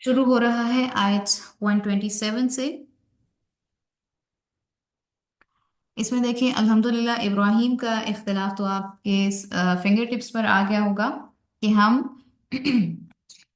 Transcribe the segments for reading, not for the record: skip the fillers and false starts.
शुरू हो रहा है आयत 127 से। इसमें देखिए अल्हम्दुलिल्लाह इब्राहिम का इख्तिलाफ तो आपके फिंगर टिप्स पर आ गया होगा कि हम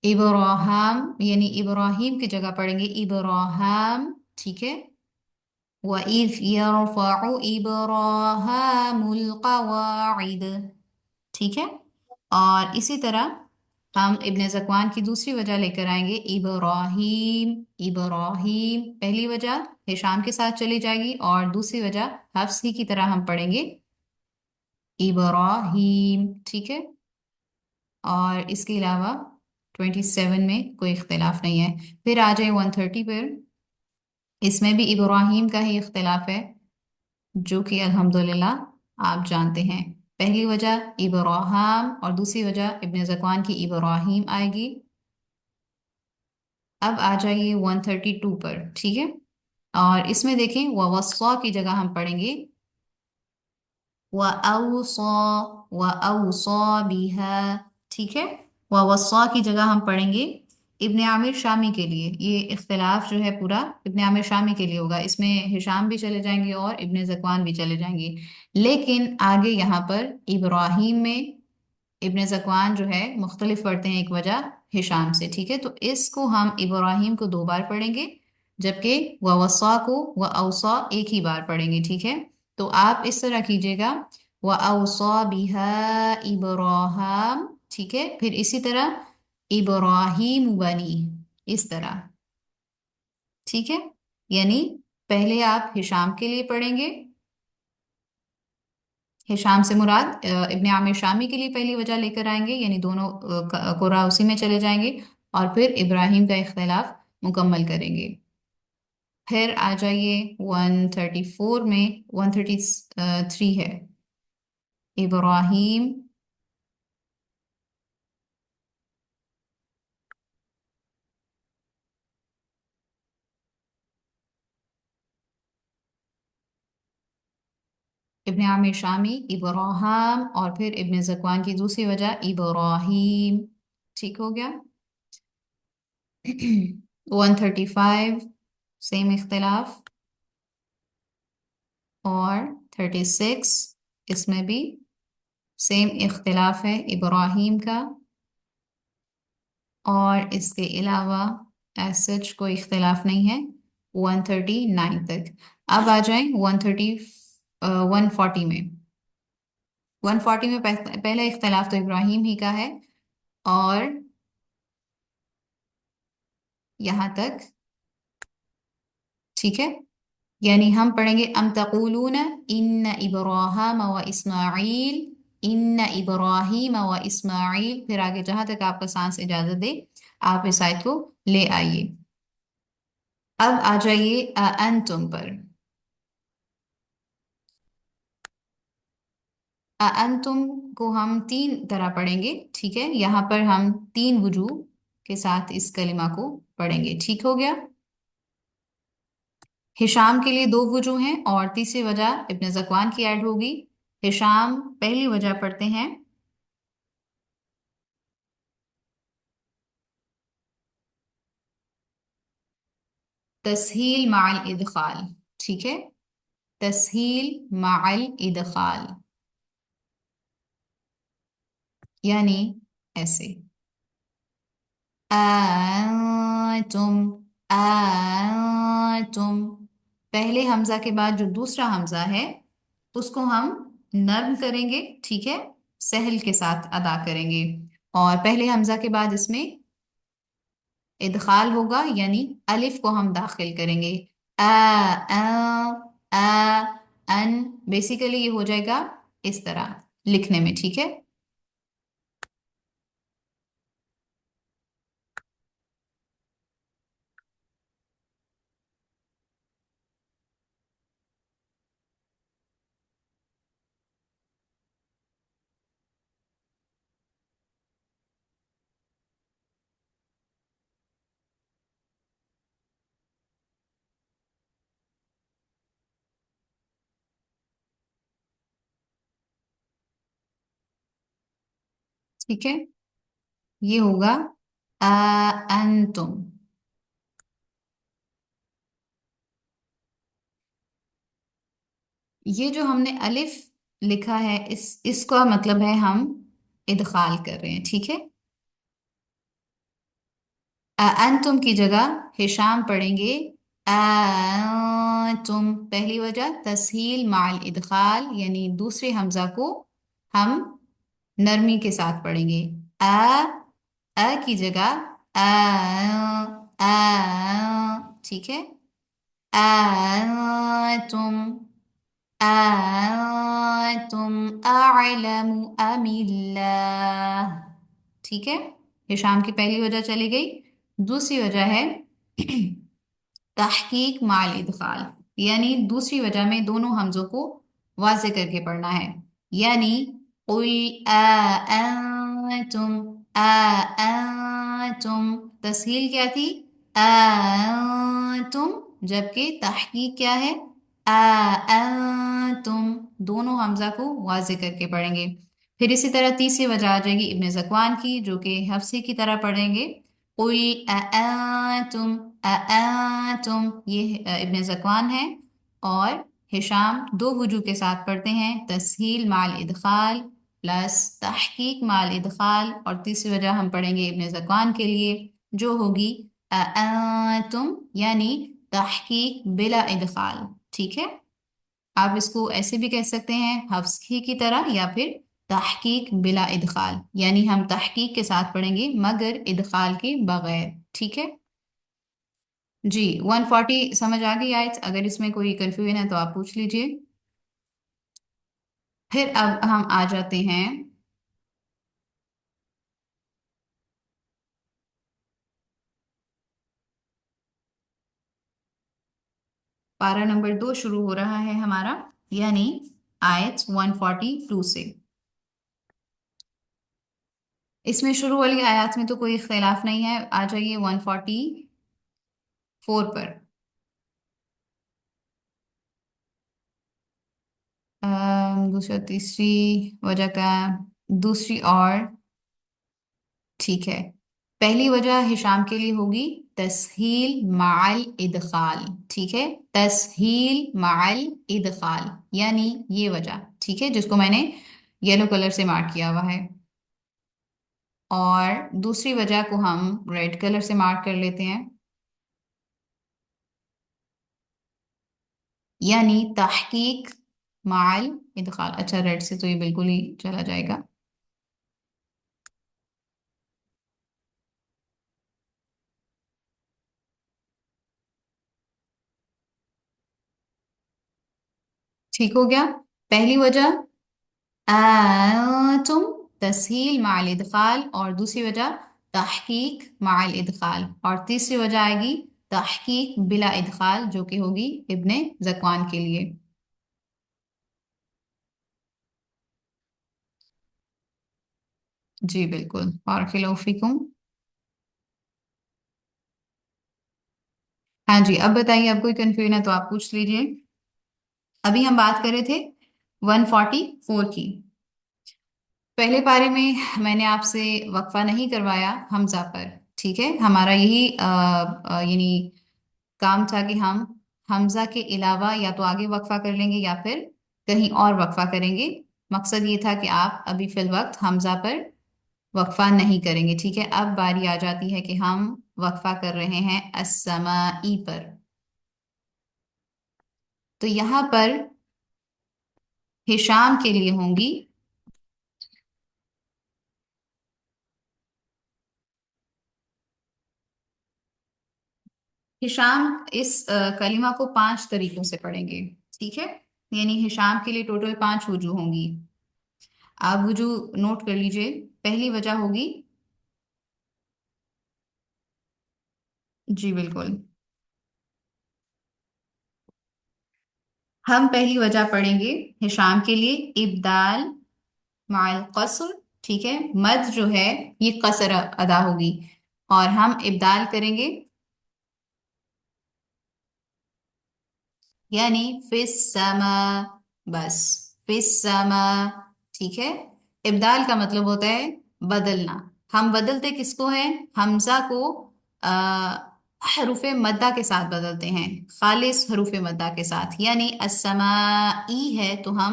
इब्राहिम यानी इब्राहिम की जगह पढ़ेंगे इब्राहिम। ठीक है। वइज़ यरफ़अु इब्राहिमुल क़वाइद। ठीक है। और इसी तरह हम इब्ने ज़कवान की दूसरी वजह लेकर आएंगे इब्राहीम। इब्राहीम पहली वजह हिशाम के साथ चली जाएगी और दूसरी वजह हफ्स ही की तरह हम पढ़ेंगे इब्राहीम। ठीक है। और इसके अलावा 27 में कोई इख्तिलाफ नहीं है। फिर आ जाए 130 पर। इसमें भी इब्राहीम का ही इख्तिलाफ है जो कि अल्हम्दुलिल्लाह आप जानते हैं। पहली वजह इब्राहिम और दूसरी वजह इब्ने ज़कवान की इब्राहीम आएगी। अब आ जाइए 132 पर। ठीक है। और इसमें देखें वस्सा की जगह हम पढ़ेंगे वअौसा। वअौसा बिहा। ठीक है। वस्सा की जगह हम पढ़ेंगे इब्ने आमिर शामी के लिए। ये इख्तिलाफ जो है पूरा इब्ने आमिर शामी के लिए होगा। इसमें हिशाम भी चले जाएंगे और इब्ने ज़कवान भी चले जाएंगे। लेकिन आगे यहाँ पर इब्राहीम में इब्ने ज़कवान जो है मुख्तलिफ पढ़ते हैं एक वजह हिशाम से। ठीक है। तो इसको हम इब्राहीम को दो बार पढ़ेंगे जबकि वस्सा को औसा एक ही बार पढ़ेंगे। ठीक है। तो आप इस तरह कीजिएगा औसा बिहा इब्राहिम। ठीक है। फिर इसी तरह इब्राहीम बनी इस तरह। ठीक है। यानी पहले आप हिशाम के लिए पढ़ेंगे। हिशाम से मुराद इब्ने आमिर शामी के लिए पहली वजह लेकर आएंगे यानी दोनों कुरा उसी में चले जाएंगे। और फिर इब्राहिम का इख्तिलाफ मुकम्मल करेंगे। फिर आ जाइए 134 में 133 है इब्राहिम। इब्ने आमिर शामी इब्राहिम और फिर इब्ने ज़कवान की दूसरी वजह इब्राहिम। ठीक हो गया। 135 सेम इख्तिलाफ। और 36 इसमें भी सेम इख्तिलाफ है इब्राहिम का। और इसके अलावा एज सच कोई इख्तिलाफ नहीं है 139 तक। अब आ जाएं 140 में। 140 में पहला इख्तिलाफ तो इब्राहिम ही का है। और यहाँ तक ठीक है। यानी हम पढ़ेंगे अम तक़ूलून इन्न इब्राहिम व इस्माईल। इन्न इब्राहिम व इस्माईल। फिर आगे जहां तक आपका सांस इजाजत दे आप इस आयत को ले आइए। अब आ जाइए अंतुम पर। अंतुम को हम तीन तरह पढ़ेंगे। ठीक है। यहाँ पर हम तीन वजूह के साथ इस कलिमा को पढ़ेंगे। ठीक हो गया। हिशाम के लिए दो वजूह हैं और तीसरी वजह इब्ने ज़कवान की ऐड होगी। हिशाम पहली वजह पढ़ते हैं तस्हील माल इदखाल। ठीक है। तस्हील माल इदखाल यानी ऐसे तुम तुम। पहले हमजा के बाद जो दूसरा हमजा है उसको हम नर्म करेंगे। ठीक है। सहल के साथ अदा करेंगे। और पहले हमजा के बाद इसमें इदखाल होगा यानी अलिफ को हम दाखिल करेंगे। अन। बेसिकली ये हो जाएगा इस तरह लिखने में। ठीक है। ठीक है। ये होगा अ अंतुम। ये जो हमने अलिफ लिखा है, इसका मतलब है हम इदखाल कर रहे हैं, ठीक है। अंतुम की जगह हिशाम पढ़ेंगे तुम। पहली वजह तस्हील माल इदखाल, यानी दूसरे हमजा को हम नरमी के साथ पढ़ेंगे। की जगह ठीक है। तुम तुम अअलमु अमिल्लाह, ठीक है। हिशाम की पहली वजह चली गई। दूसरी वजह है तहकीक माल इदखाल, यानी दूसरी वजह में दोनों हमजों को वाज़े करके पढ़ना है। यानी कुल तुम तुम, तस्हील क्या थी? तुम, जबकि तहकीक क्या है? तुम, दोनों हमजा को वाज़े करके पढ़ेंगे। फिर इसी तरह तीसरी वजह आ जाएगी इब्ने ज़कवान की, जो कि हफ्सी की तरह पढ़ेंगे। कुल तुम ये इब्ने ज़कवान है। और हिशाम दो वजू के साथ पढ़ते हैं, तस्हील माल इदखाल प्लस तहकीक माल इदखाल। और तीसरी वजह हम पढ़ेंगे इब्ने ज़कवान के लिए, जो होगी तुम, यानी तहकीक बिला इदखाल, ठीक है। आप इसको ऐसे भी कह सकते हैं हफ्स ही की तरह, या फिर तहकीक बिला इदखाल, यानी हम तहकीक के साथ पढ़ेंगे मगर इदखाल के बगैर, ठीक है जी। 140 समझ आ गई आयत? अगर इसमें कोई कंफ्यूजन है तो आप पूछ लीजिए। फिर अब हम आ जाते हैं पारा नंबर 2 शुरू हो रहा है हमारा, यानी आयत 142 से। इसमें शुरू वाली आयत में तो कोई इख्तिलाफ नहीं है। आ जाइए 144 पर। दूसरा तीसरी वजह का दूसरी और, ठीक है। पहली वजह हिशाम के लिए होगी तस्हील माल इदखाल, ठीक है। तस्हील माल इदखाल, यानी ये वजह, ठीक है, जिसको मैंने येलो कलर से मार्क किया हुआ है। और दूसरी वजह को हम रेड कलर से मार्क कर लेते हैं, यानी तहकीक माल इदखाल। अच्छा, रेड से तो ये बिल्कुल ही चला जाएगा। ठीक हो गया। पहली वजह तुम, तस्हील माल इदखाल। और दूसरी वजह तहकीक माल इदखाल। और तीसरी वजह आएगी तहकीक बिला इदखाल, जो कि होगी इब्ने ज़कवान के लिए। जी बिल्कुल, बारकल्लाहु फीकुम। हाँ जी, अब बताइए, अब कोई कंफ्यूजन है तो आप पूछ लीजिए। अभी हम बात कर रहे थे 144 की। पहले पारे में मैंने आपसे वक्फा नहीं करवाया हमजा पर, ठीक है। हमारा यही यानी काम था कि हम हमजा के अलावा या तो आगे वक्फा कर लेंगे या फिर कहीं और वक्फा करेंगे। मकसद ये था कि आप अभी फिल वक्त हमजा पर वक्फा नहीं करेंगे, ठीक है। अब बारी आ जाती है कि हम वक्फा कर रहे हैं अस्समाई पर। तो यहाँ पर हिशाम के लिए होंगी, हिशाम इस कलिमा को 5 तरीकों से पढ़ेंगे, ठीक है। यानी हिशाम के लिए टोटल 5 वजू होंगी। आप वजू नोट कर लीजिए। पहली वजह होगी, जी बिल्कुल, हम पहली वजह पढ़ेंगे हिशाम के लिए इब्दाल माल कसर, ठीक है। मद जो है ये कसर अदा होगी, और हम इब्दाल करेंगे, यानी फिस समा, बस फिस समा, ठीक है। इब्दाल का मतलब होता है बदलना। हम बदलते किसको है? हमजा को حروف مدہ کے ساتھ بدلتے ہیں، خالص حروف مدہ کے ساتھ، یعنی السمائی ہے تو ہم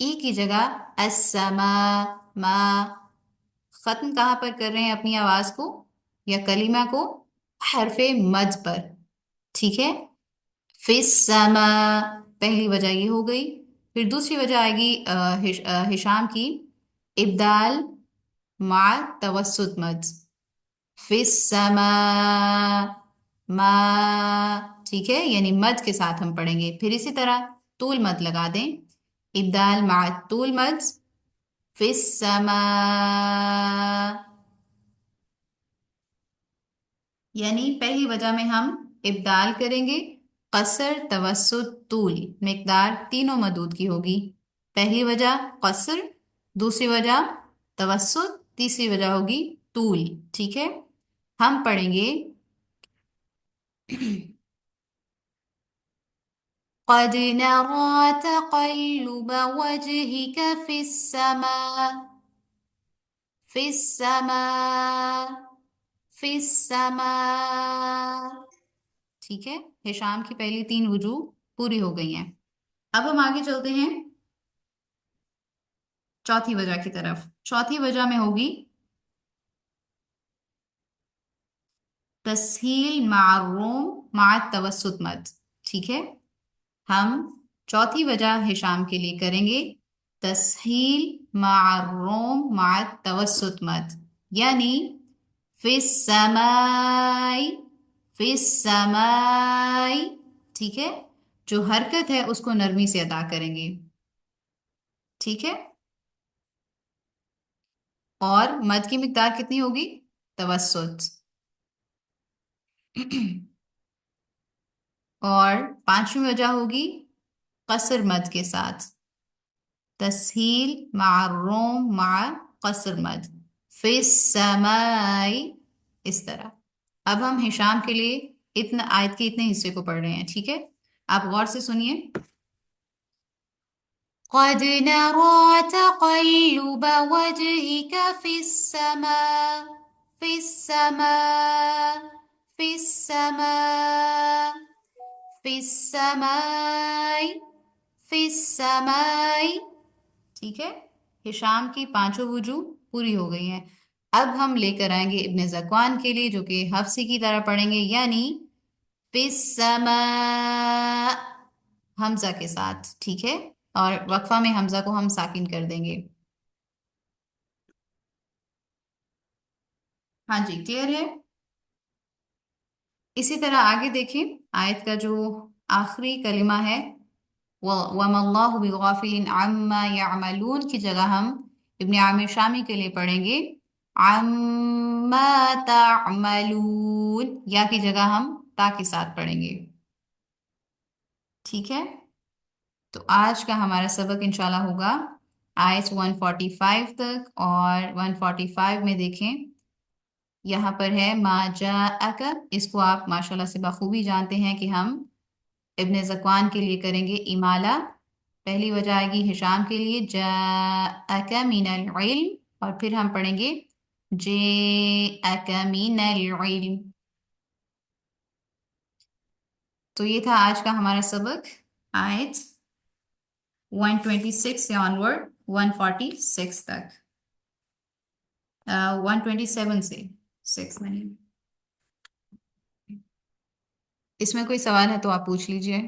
ای کی جگہ السما، ما، ختم کہاں پر کر رہے ہیں اپنی آواز کو یا کلمہ کو؟ حرف مد پر، ٹھیک ہے؟ فی السما، پہلی وجہ یہ ہو گئی۔ پھر دوسری وجہ آئے گی ہشام کی، ابدال مع توسط مد، فی السماء، ما، ٹھیک ہے؟ یعنی مد کے ساتھ ہم پڑھیں گے۔ پھر اسی طرح طول مد لگا دیں، ابدال مع طول مد، فی السماء، یعنی پہلی وجہ میں ہم ابدال کریں گے، قصر، توسط، طول، مقدار تینوں مدود کی ہوگی۔ پہلی وجہ قصر، دوسری وجہ توسط، تیسری وجہ ہوگی طول، ٹھیک ہے؟ ہم پڑھیں گے قد نرى تقلب وجهك في السماء، في السماء، في السماء، ٹھیک ہے؟ ہشام کی پہلی تین وجوہ پوری ہو گئی ہیں۔ اب ہم آگے چلتے ہیں چوتھی وجہ کی طرف۔ چوتھی وجہ میں ہوگی تسہیل مع الروم مع التوسط مد، ٹھیک ہے؟ ہم چوتھی وجہ ہشام کے لیے کریں گے تسہیل مع الروم مع التوسط مد، یعنی فی السماء، فی السماء، ٹھیک ہے؟ جو حرکت ہے اس کو نرمی سے ادا کریں گے، ٹھیک ہے؟ اور مد کی مقدار کتنی ہوگی؟ توسط۔ اور پانچویں وجہ ہوگی قصر مد کے ساتھ، تسہیل مع الروم مع قصر مد، فی السماء، اس طرح۔ اب ہم ہشام کے لیے اتنا آیت کے اتنے حصے کو پڑھ رہے ہیں، ٹھیک ہے؟ آپ غور سے سنیے، قد نرى تقلب وجهك في السماء، في السماء، في السماء، في السماء، في السماء، ٹھیک ہے؟ ہشام کی پانچوں وجوہ پوری ہو گئی ہیں۔ اب ہم لے کر آئیں گے ابن ذکوان کے لیے، جو کہ حفصی کی طرح پڑھیں گے، یعنی فی السماء، حمزہ کے ساتھ، ٹھیک ہے؟ اور وقفہ میں حمزہ کو ہم ساکن کر دیں گے۔ ہاں جی، کلیئر ہے؟ اسی طرح آگے دیکھیں، آیت کا جو آخری کلمہ ہے وَمَا اللَّهُ بِغَافِلٍ عَمَّا يَعْمَلُونَ کی جگہ ہم ابن عامر شامی کے لیے پڑھیں گے عَمَّا تَعْمَلُونَ، یا کی جگہ ہم تا کے ساتھ پڑھیں گے، ٹھیک ہے؟ تو آج کا ہمارا سبق انشاءاللہ ہوگا آیت 145 تک، اور 145 میں دیکھیں یہاں پر ہے ما جاءک، اس کو آپ ماشاءاللہ سے بخوبی جانتے ہیں کہ ہم ابن ذکوان کے لیے کریں گے امالہ، پہلی وجہ آئے گی ہشام کے لیے جاءک من العلم، اور پھر ہم پڑھیں گے جاءک من العلم۔ تو یہ تھا آج کا ہمارا سبق، آیت 126 سے آنورڈ 146 تک، 127 سے 6 میں۔ اس میں کوئی سوال ہے تو آپ پوچھ لیجئے۔